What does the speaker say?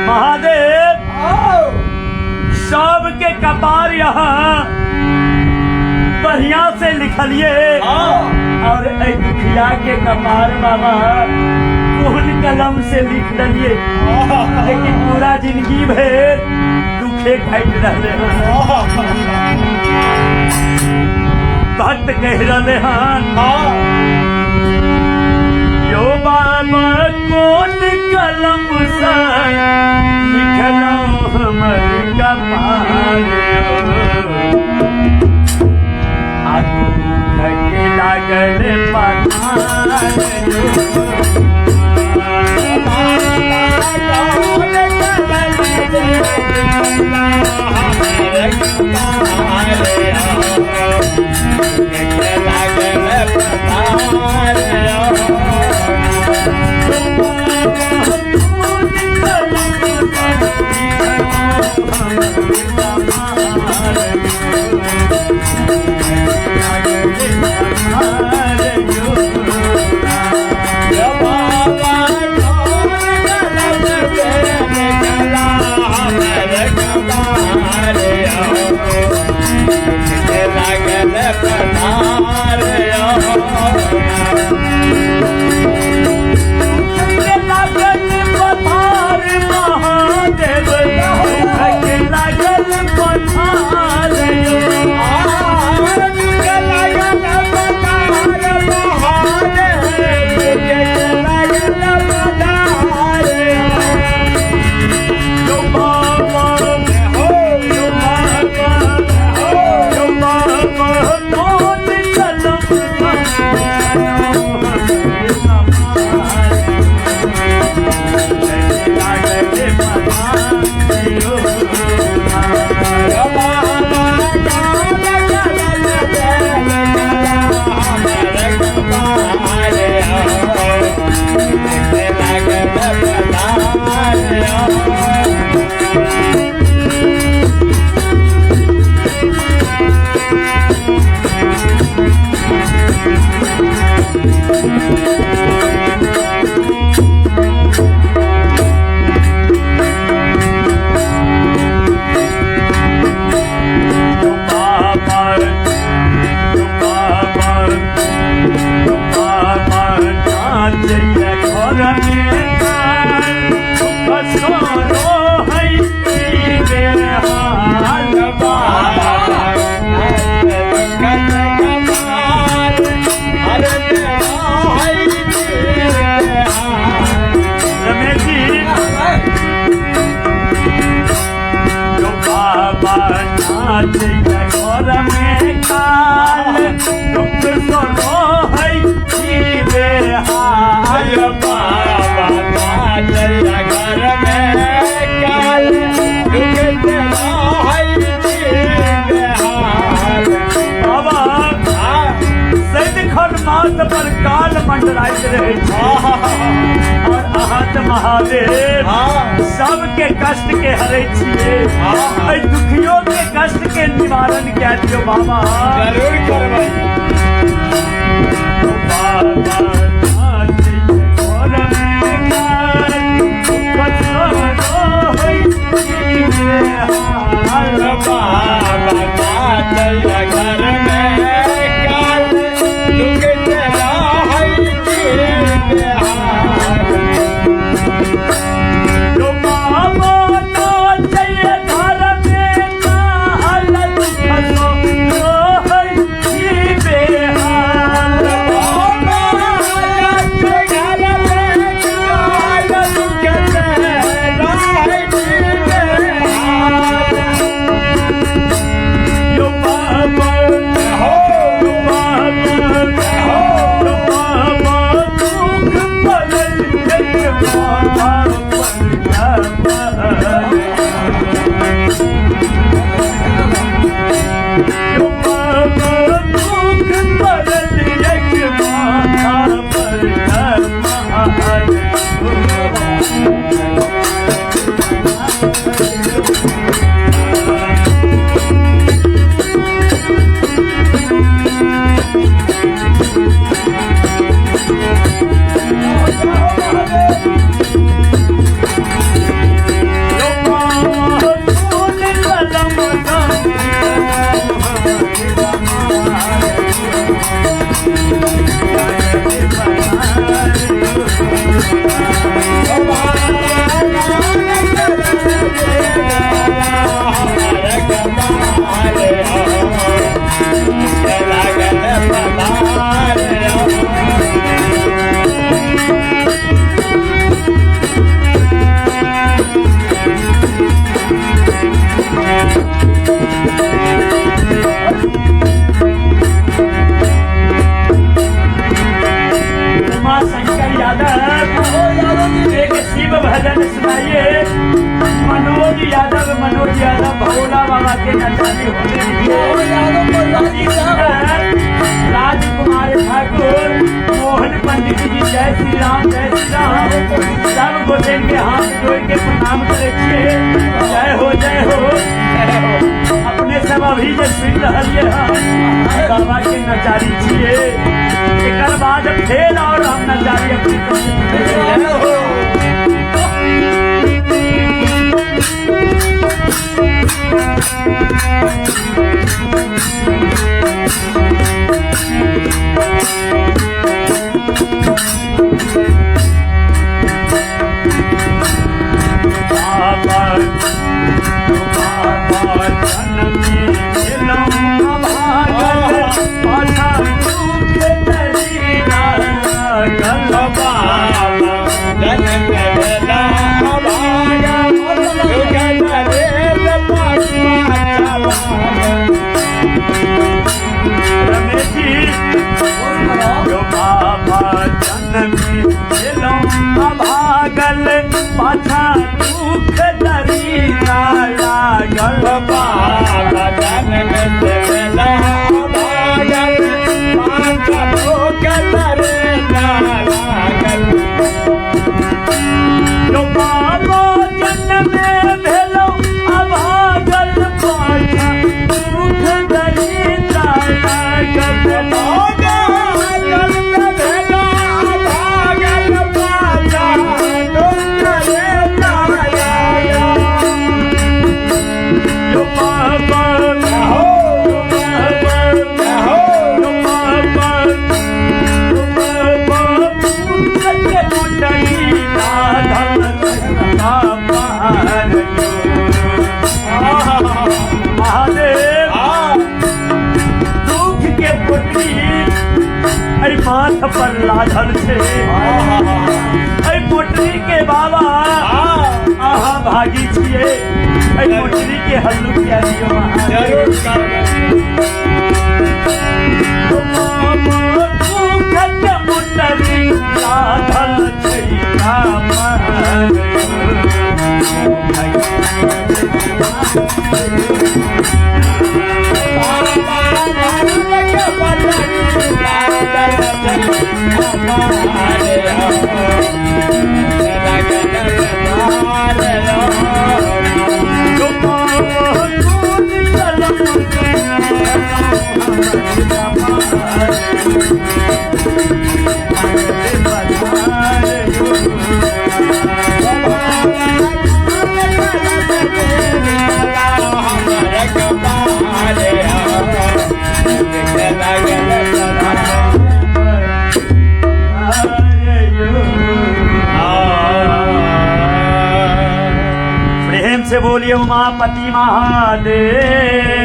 महादेव सबके कपार यहाँ बढ़िया से लिखलिए और दुखिया के कपार बाबा कौन कलम से लिख दिए, लेकिन पूरा जिंदगी भर दुखे काट रहे भक्त कह रहे हैं यो बाबा कौन कलम से लिखलो हमर कपार लागल पर काल मंडराइत रहे और अहाँ महादेव सबके कष्ट के हरे छिए, दुखियों के कष्ट के निवारण क्या दियो बाबा जरूर करबै मनोज यादव भोला बाबा के नचाने राजकुमार ठाकुर मोहन पंडित जी जय श्री राम सब गोटे के हाथ जोड़ के प्रणाम करे छे। जय हो अपने सब अभी जो सुन रही बाबा के नचारी छे। एक बाद फेल और हम नचारी अपनी भागल पाछा दुख दरीना लागल बाबा जन भागल पाछा दुख दरीना लागल जो बाबा जन में भेलो अभागल पाछा दुख दरीना लागल माथ पर लाधल छे पोटरी के बाबा आहा भागी छिए पोटरी के हल्लू किया मोटरी लाधल से बोलिए उमापति महादेव।